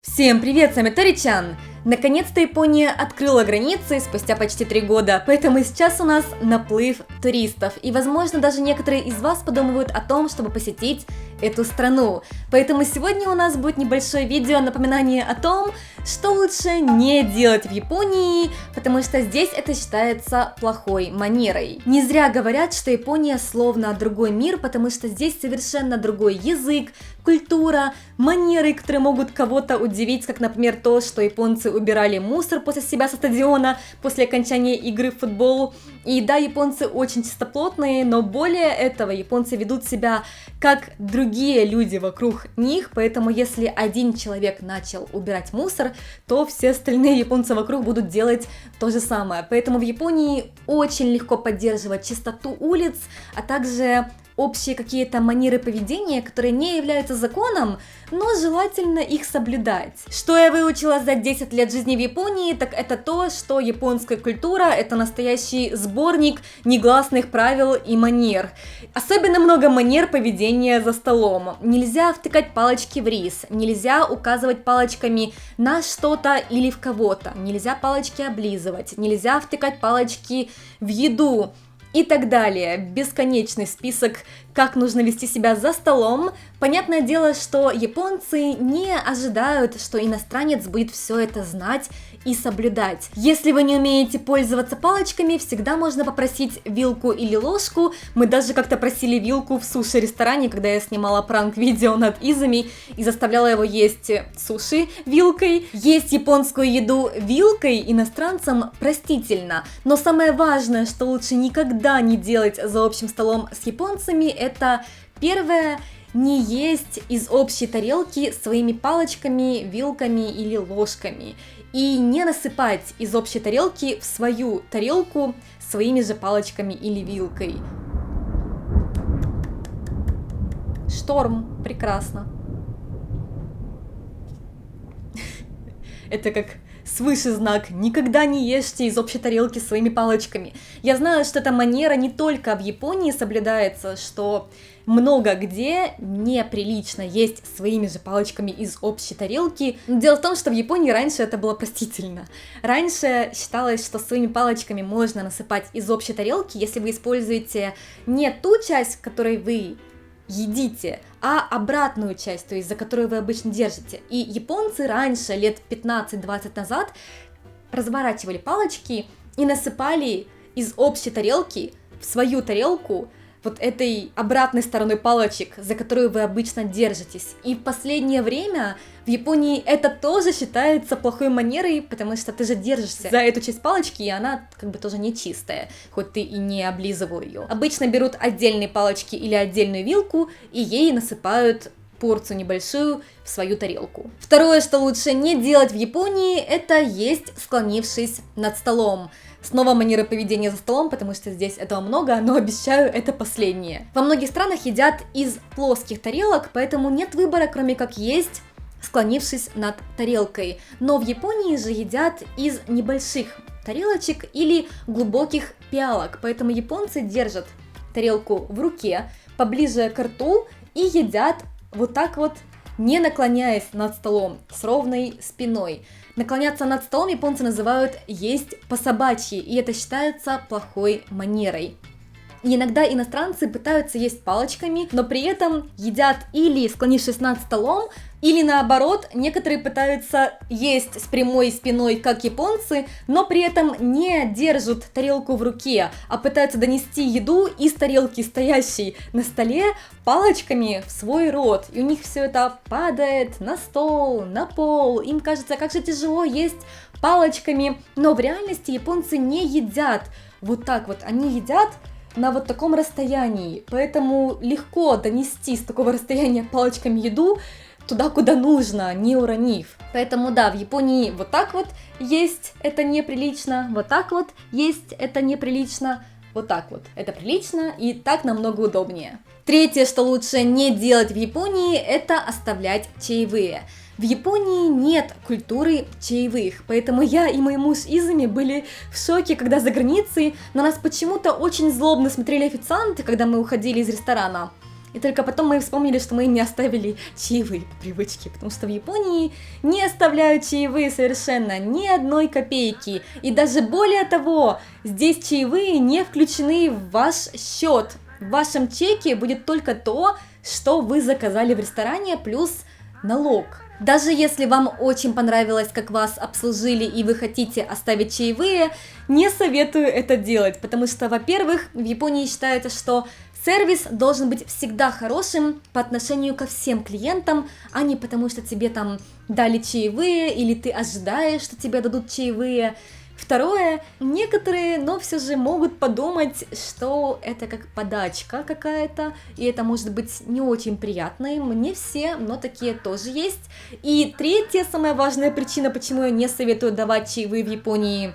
Всем привет, с вами Тори-чан! Наконец-то Япония открыла границы спустя почти 3 года, поэтому сейчас у нас наплыв туристов, и возможно даже некоторые из вас подумывают о том, чтобы посетить эту страну. Поэтому сегодня у нас будет небольшое видео напоминание о том, что лучше не делать в Японии, потому что здесь это считается плохой манерой. Не зря говорят, что Япония словно другой мир, потому что здесь совершенно другой язык, культура, манеры, которые могут кого-то удивить, как, например, то, что японцы убирали мусор после себя со стадиона после окончания игры в футбол. И да, японцы очень чистоплотные, но более этого, японцы ведут себя как другие люди вокруг них, поэтому если один человек начал убирать мусор, то все остальные японцы вокруг будут делать то же самое. Поэтому в Японии очень легко поддерживать чистоту улиц, а также общие какие-то манеры поведения, которые не являются законом, но желательно их соблюдать. Что я выучила за 10 лет жизни в Японии, так это то, что японская культура — это настоящий сборник негласных правил и манер. Особенно много манер поведения за столом. Нельзя втыкать палочки в рис, нельзя указывать палочками на что-то или в кого-то, нельзя палочки облизывать, нельзя втыкать палочки в еду. И так далее. Бесконечный список, как нужно вести себя за столом. Понятное дело, что японцы не ожидают, что иностранец будет все это знать и соблюдать. Если вы не умеете пользоваться палочками, всегда можно попросить вилку или ложку. Мы даже как-то просили вилку в суши-ресторане, когда я снимала пранк-видео над Изами и заставляла его есть суши вилкой. Есть японскую еду вилкой иностранцам простительно, но самое важное, что лучше никогда не делать за общим столом с японцами, это первое — не есть из общей тарелки своими палочками, вилками или ложками. И не насыпать из общей тарелки в свою тарелку своими же палочками или вилкой. Шторм, прекрасно. Это как свыше знак: никогда не ешьте из общей тарелки своими палочками. Я знаю, что эта манера не только в Японии соблюдается, что много где неприлично есть своими же палочками из общей тарелки. Дело в том, что в Японии раньше это было простительно. Раньше считалось, что своими палочками можно насыпать из общей тарелки, если вы используете не ту часть, которой вы едите, а обратную часть, то есть за которую вы обычно держите. И японцы раньше, лет 15-20 назад, разворачивали палочки и насыпали из общей тарелки в свою тарелку вот этой обратной стороной палочек, за которую вы обычно держитесь. И в последнее время в Японии это тоже считается плохой манерой, потому что ты же держишься за эту часть палочки, и она как бы тоже не чистая, хоть ты и не облизывал ее. Обычно берут отдельные палочки или отдельную вилку, и ей насыпают порцию небольшую в свою тарелку. Второе, что лучше не делать в Японии, это есть, склонившись над столом. Снова манера поведения за столом, потому что здесь этого много, но обещаю, это последнее. Во многих странах едят из плоских тарелок, поэтому нет выбора, кроме как есть, склонившись над тарелкой. Но в Японии же едят из небольших тарелочек или глубоких пиалок, поэтому японцы держат тарелку в руке, поближе к рту, и едят вот так вот, не наклоняясь над столом, с ровной спиной. Наклоняться над столом японцы называют есть по-собачьи, и это считается плохой манерой. И иногда иностранцы пытаются есть палочками, но при этом едят или склонившись над столом, или наоборот, некоторые пытаются есть с прямой спиной, как японцы, но при этом не держат тарелку в руке, а пытаются донести еду из тарелки, стоящей на столе, палочками в свой рот. И у них все это падает на стол, на пол. Им кажется, как же тяжело есть палочками. Но в реальности японцы не едят вот так вот. Они едят на вот таком расстоянии. Поэтому легко донести с такого расстояния палочками еду туда, куда нужно, не уронив. Поэтому да, в Японии вот так вот есть, это неприлично, вот так вот есть, это неприлично, вот так вот, это прилично, и так намного удобнее. Третье, что лучше не делать в Японии, это оставлять чаевые. В Японии нет культуры чаевых, поэтому я и мой муж Изами были в шоке, когда за границей на нас почему-то очень злобно смотрели официанты, когда мы уходили из ресторана. И только потом мы вспомнили, что мы им не оставили чаевые по привычке, потому что в Японии не оставляют чаевые совершенно ни одной копейки. И даже более того, здесь чаевые не включены в ваш счет. В вашем чеке будет только то, что вы заказали в ресторане, плюс налог. Даже если вам очень понравилось, как вас обслужили и вы хотите оставить чаевые, не советую это делать, потому что, во-первых, в Японии считается, что сервис должен быть всегда хорошим по отношению ко всем клиентам, а не потому, что тебе там дали чаевые или ты ожидаешь, что тебе дадут чаевые. Второе, некоторые, но все же могут подумать, что это как подачка какая-то, и это может быть не очень приятно им, не все, но такие тоже есть. И третья, самая важная причина, почему я не советую давать чаевые в Японии,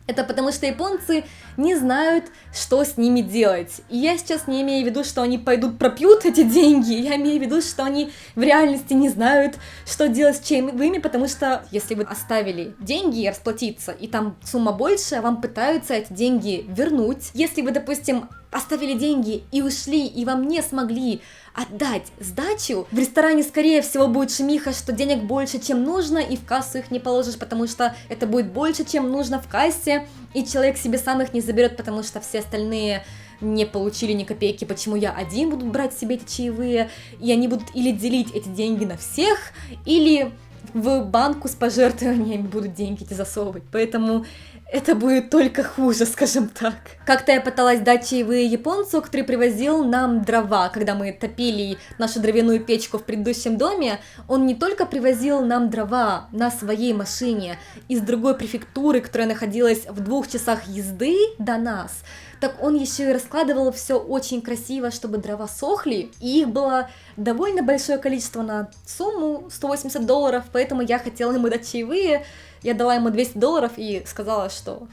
это потому что японцы не знают, что с ними делать. И я сейчас не имею в виду, что они пойдут пропьют эти деньги, я имею в виду, что они в реальности не знают, что делать с чаевыми, потому что если вы оставили деньги и расплатиться, и там сумма больше, вам пытаются эти деньги вернуть. Если вы, допустим, оставили деньги и ушли, и вам не смогли отдать сдачу, в ресторане, скорее всего, будет шумиха, что денег больше, чем нужно, и в кассу их не положишь, потому что это будет больше, чем нужно в кассе, и человек себе сам их не заберет, потому что все остальные не получили ни копейки, почему я один буду брать себе эти чаевые, и они будут или делить эти деньги на всех, или в банку с пожертвованиями будут деньги эти засовывать, поэтому это будет только хуже, скажем так. Как-то я пыталась дать чаевые японцу, который привозил нам дрова, когда мы топили нашу дровяную печку в предыдущем доме. Он не только привозил нам дрова на своей машине из другой префектуры, которая находилась в 2 часах езды до нас, так он еще и раскладывал все очень красиво, чтобы дрова сохли, и их было довольно большое количество на сумму $180, поэтому я хотела ему дать чаевые. Я дала ему $200 и сказала, что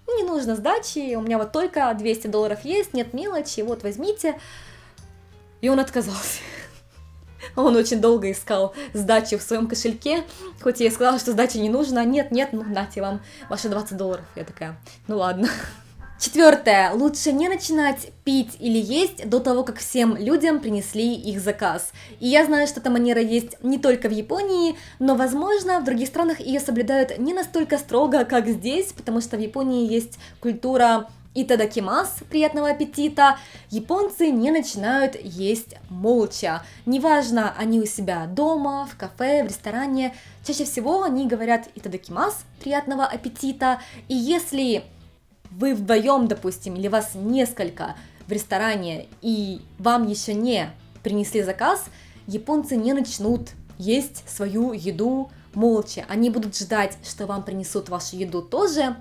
не нужно сдачи, у меня вот только $200 есть, нет мелочи, вот возьмите. И он отказался. Он очень долго искал сдачу в своем кошельке, хоть я и сказала, что сдачи не нужно. Нет, ну нате вам ваши $20. Я такая, ну ладно. Четвертое. Лучше не начинать пить или есть до того, как всем людям принесли их заказ. И я знаю, что эта манера есть не только в Японии, но, возможно, в других странах ее соблюдают не настолько строго, как здесь, потому что в Японии есть культура итадакимас, приятного аппетита. Японцы не начинают есть молча. Неважно, они у себя дома, в кафе, в ресторане. Чаще всего они говорят итадакимас, приятного аппетита. И если вы вдвоем, допустим, или вас несколько в ресторане, и вам еще не принесли заказ, японцы не начнут есть свою еду молча. Они будут ждать, что вам принесут вашу еду тоже.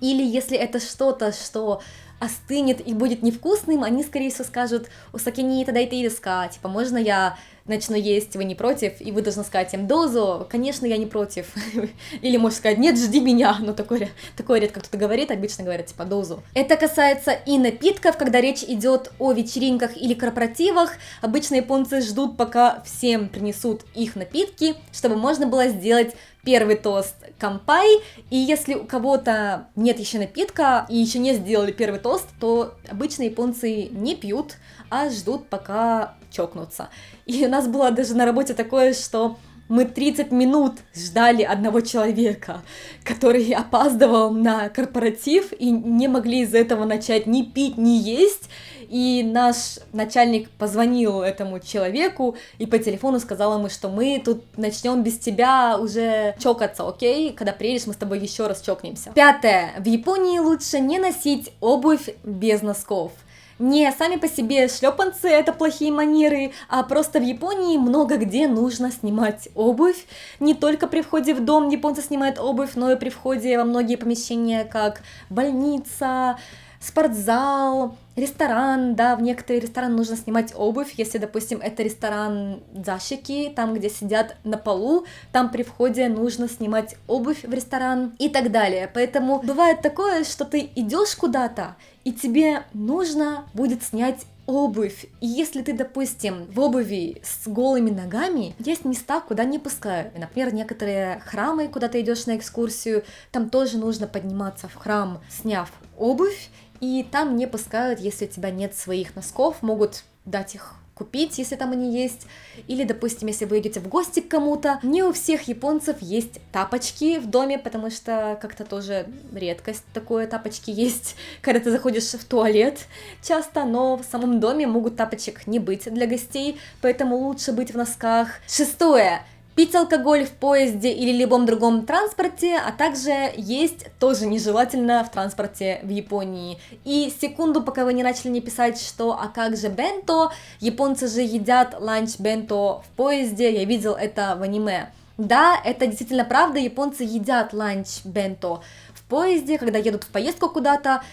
Или если это что-то, что остынет и будет невкусным, они, скорее всего, скажут «Усаки ни тадайте и деска», типа «Можно я начну есть, вы не против?» И вы должны сказать им «Дозу», конечно, я не против. Или можно сказать «Нет, жди меня», но такое редко кто-то говорит, обычно говорят типа «Дозу». Это касается и напитков, когда речь идет о вечеринках или корпоративах. Обычно японцы ждут, пока всем принесут их напитки, чтобы можно было сделать первый тост кампай, и если у кого-то нет еще напитка и еще не сделали первый тост, то обычно японцы не пьют, а ждут, пока чокнутся. И у нас было даже на работе такое, что мы 30 минут ждали одного человека, который опаздывал на корпоратив, и не могли из-за этого начать ни пить, ни есть. И наш начальник позвонил этому человеку и по телефону сказал ему, что мы тут начнем без тебя уже чокаться, окей? Когда приедешь, мы с тобой еще раз чокнемся. Пятое. В Японии лучше не носить обувь без носков. Не сами по себе шлепанцы это плохие манеры, а просто в Японии много где нужно снимать обувь. Не только при входе в дом японцы снимают обувь, но и при входе во многие помещения, как больница, спортзал, ресторан, да, в некоторые рестораны нужно снимать обувь, если, допустим, это ресторан дзашики, там, где сидят на полу, там при входе нужно снимать обувь в ресторан и так далее. Поэтому бывает такое, что ты идешь куда-то, и тебе нужно будет снять обувь. И если ты, допустим, в обуви с голыми ногами, есть места, куда не пускают. Например, некоторые храмы, куда ты идешь на экскурсию, там тоже нужно подниматься в храм, сняв обувь, и там не пускают, если у тебя нет своих носков, могут дать их купить, если там они есть. Или, допустим, если вы идете в гости к кому-то. Не у всех японцев есть тапочки в доме, потому что как-то тоже редкость такое, тапочки есть, когда ты заходишь в туалет часто, но в самом доме могут тапочек не быть для гостей, поэтому лучше быть в носках. Шестое. Пить алкоголь в поезде или любом другом транспорте, а также есть тоже нежелательно в транспорте в Японии. И секунду, пока вы не начали мне писать, что а как же бенто, японцы же едят ланч бенто в поезде, я видел это в аниме. Да, это действительно правда, японцы едят ланч бенто в поезде, когда едут в поездку куда-то,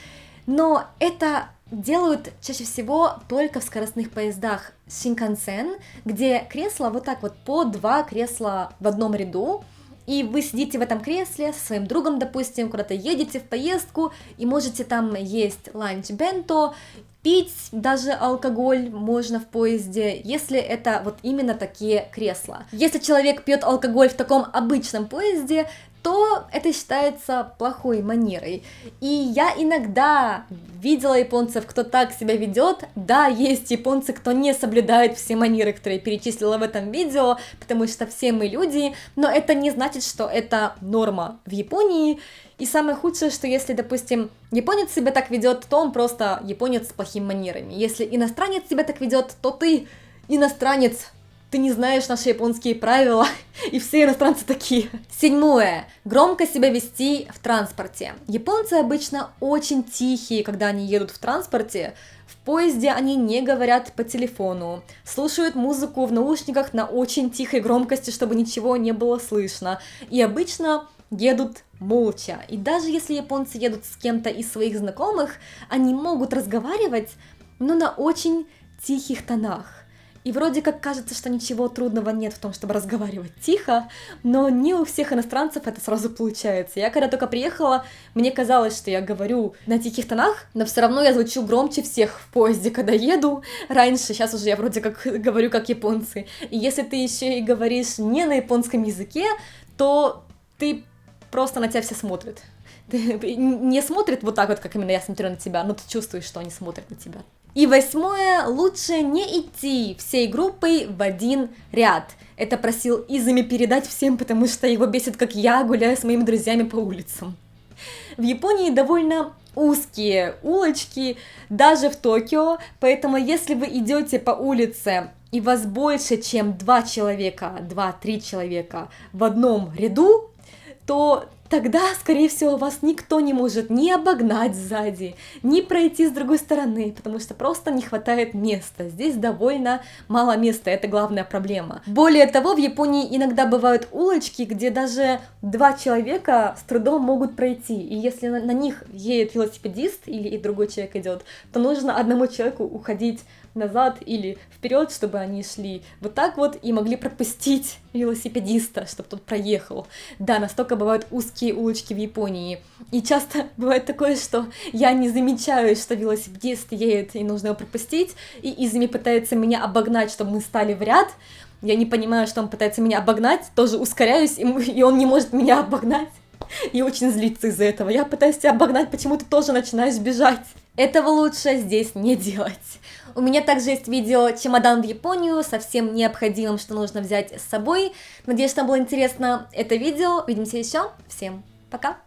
но это делают чаще всего только в скоростных поездах Шинкансен, где кресла вот так вот по 2 кресла в одном ряду, и вы сидите в этом кресле со своим другом, допустим, куда-то едете в поездку, и можете там есть ланч бенто, пить даже алкоголь можно в поезде, если это вот именно такие кресла. Если человек пьет алкоголь в таком обычном поезде, то это считается плохой манерой. И я иногда видела японцев, кто так себя ведет. Да, есть японцы, кто не соблюдает все манеры, которые я перечислила в этом видео, потому что все мы люди, но это не значит, что это норма в Японии. И самое худшее, что если, допустим, японец себя так ведет, то он просто японец с плохими манерами. Если иностранец себя так ведет, то ты иностранец. Ты не знаешь наши японские правила, и все иностранцы такие. Седьмое. Громко себя вести в транспорте. Японцы обычно очень тихие, когда они едут в транспорте. В поезде они не говорят по телефону, слушают музыку в наушниках на очень тихой громкости, чтобы ничего не было слышно. И обычно едут молча. И даже если японцы едут с кем-то из своих знакомых, они могут разговаривать, но на очень тихих тонах. И вроде как кажется, что ничего трудного нет в том, чтобы разговаривать тихо, но не у всех иностранцев это сразу получается. Я когда только приехала, мне казалось, что я говорю на тихих тонах, но все равно я звучу громче всех в поезде, когда еду. Раньше, сейчас уже я вроде как говорю как японцы. И если ты еще и говоришь не на японском языке, то ты просто на тебя все смотрят. Не смотрят вот так вот, как именно я смотрю на тебя, но ты чувствуешь, что они смотрят на тебя. И восьмое, лучше не идти всей группой в один ряд. Это просил Изами передать всем, потому что его бесит, как я гуляю с моими друзьями по улицам. В Японии довольно узкие улочки, даже в Токио, поэтому если вы идете по улице и вас больше, чем 2 человека, 2-3 человека в одном ряду, то тогда, скорее всего, вас никто не может ни обогнать сзади, ни пройти с другой стороны, потому что просто не хватает места. Здесь довольно мало места, это главная проблема. Более того, в Японии иногда бывают улочки, где даже 2 человека с трудом могут пройти, и если на них едет велосипедист или и другой человек идет, то нужно одному человеку уходить назад или вперед, чтобы они шли вот так вот и могли пропустить велосипедиста, чтобы тот проехал. Да, настолько бывают узкие улочки в Японии. И часто бывает такое, что я не замечаю, что велосипедист едет и нужно его пропустить, и Изами пытается меня обогнать, чтобы мы стали в ряд. Я не понимаю, что он пытается меня обогнать, тоже ускоряюсь, и он не может меня обогнать. И очень злится из-за этого. Я пытаюсь тебя обогнать, почему ты тоже начинаешь бежать. Этого лучше здесь не делать. У меня также есть видео «Чемодан в Японию» со всем необходимым, что нужно взять с собой. Надеюсь, что вам было интересно это видео. Увидимся еще. Всем пока!